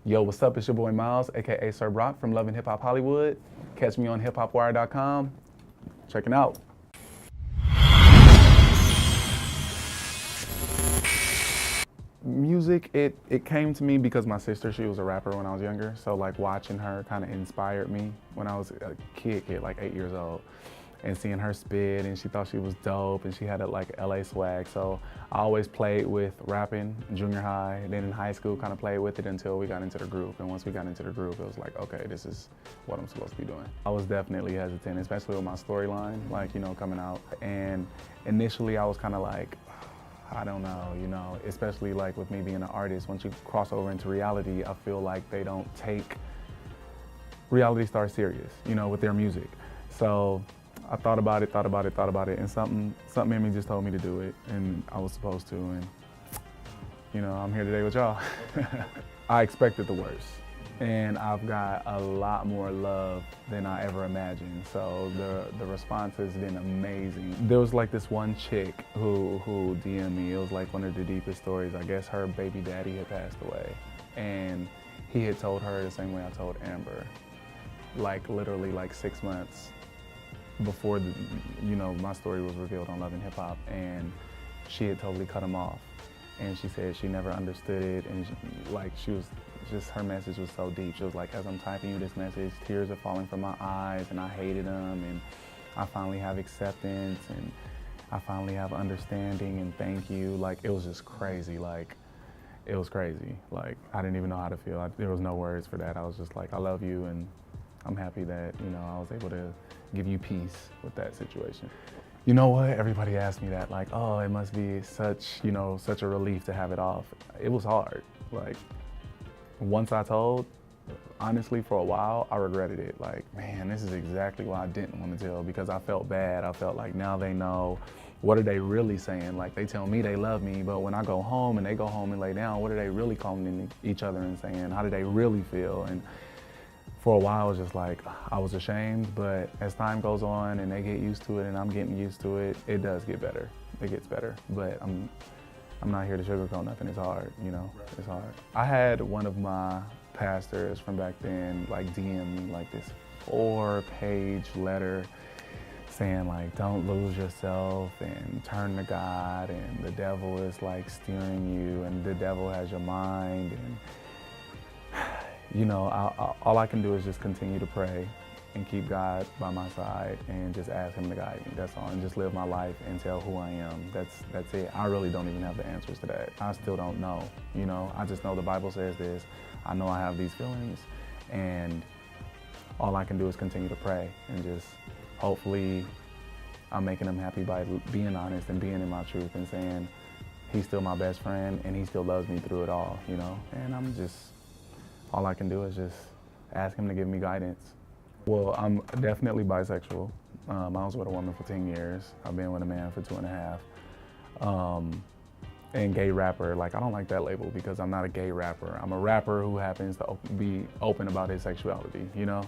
Yo, what's up? It's your boy Miles, aka Sir Brock from Love and Hip Hop Hollywood. Catch me on hiphopwire.com. Checking out. Music, it came to me because my sister, she was a rapper when I was younger. So like watching her kind of inspired me when I was a kid, like 8 years old. And seeing her spit, and she thought she was dope, and she had a like LA swag. So I always played with rapping in junior high, and then in high school kind of played with it until we got into the group. And once we got into the group, it was like, okay, this is what I'm supposed to be doing. I was definitely hesitant, especially with my storyline, like, you know, coming out. And initially I was kind of like, I don't know, you know, especially like with me being an artist, once you cross over into reality, I feel like they don't take reality stars serious, you know, with their music. So I thought about it, and something in me just told me to do it, and I was supposed to, and you know, I'm here today with y'all. I expected the worst, and I've got a lot more love than I ever imagined, so the response has been amazing. There was like this one chick who DM'd me. It was like one of the deepest stories. I guess her baby daddy had passed away, and he had told her the same way I told Amber, like literally like 6 months before you know, my story was revealed on Love and Hip Hop, and she had totally cut him off. And she said she never understood it, and she was just, her message was so deep. She was like, as I'm typing you this message, tears are falling from my eyes, and I hated them, and I finally have acceptance, and I finally have understanding, and thank you. Like, it was just crazy. Like, it was crazy. Like, I didn't even know how to feel. There was no words for that. I was just like, I love you, and I'm happy that, you know, I was able to give you peace with that situation. You know what? Everybody asked me that, like, oh, it must be such, you know, such a relief to have it off. It was hard. Like, once I told, honestly, for a while, I regretted it. Like, man, this is exactly why I didn't want to tell, because I felt bad. I felt like now they know. What are they really saying? Like, they tell me they love me, but when I go home and they go home and lay down, what are they really calling each other and saying? How do they really feel? And for a while, I was just like, I was ashamed, but as time goes on and they get used to it and I'm getting used to it, it does get better. It gets better, but I'm not here to sugarcoat nothing. It's hard, you know, it's hard. I had one of my pastors from back then like DM me like this 4-page letter saying like, don't lose yourself and turn to God, and the devil is like steering you, and the devil has your mind, and you know, all I can do is just continue to pray and keep God by my side and just ask him to guide me. That's all, and just live my life and tell who I am. That's it. I really don't even have the answers to that. I still don't know, you know. I just know the Bible says this. I know I have these feelings, and all I can do is continue to pray, and just hopefully I'm making him happy by being honest and being in my truth and saying he's still my best friend and he still loves me through it all, you know. And all I can do is just ask him to give me guidance. Well, I'm definitely bisexual. I was with a woman for 10 years. I've been with a man for 2.5. And gay rapper, like, I don't like that label because I'm not a gay rapper. I'm a rapper who happens to be open about his sexuality, you know?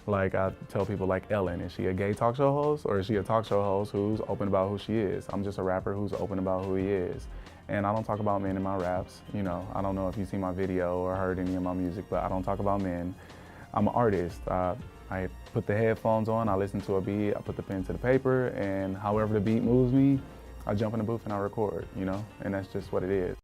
Like, I tell people, like, Ellen, is she a gay talk show host, or is she a talk show host who's open about who she is? I'm just a rapper who's open about who he is. And I don't talk about men in my raps, you know. I don't know if you've seen my video or heard any of my music, but I don't talk about men. I'm an artist. I put the headphones on, I listen to a beat, I put the pen to the paper, and however the beat moves me, I jump in the booth and I record, you know? And that's just what it is.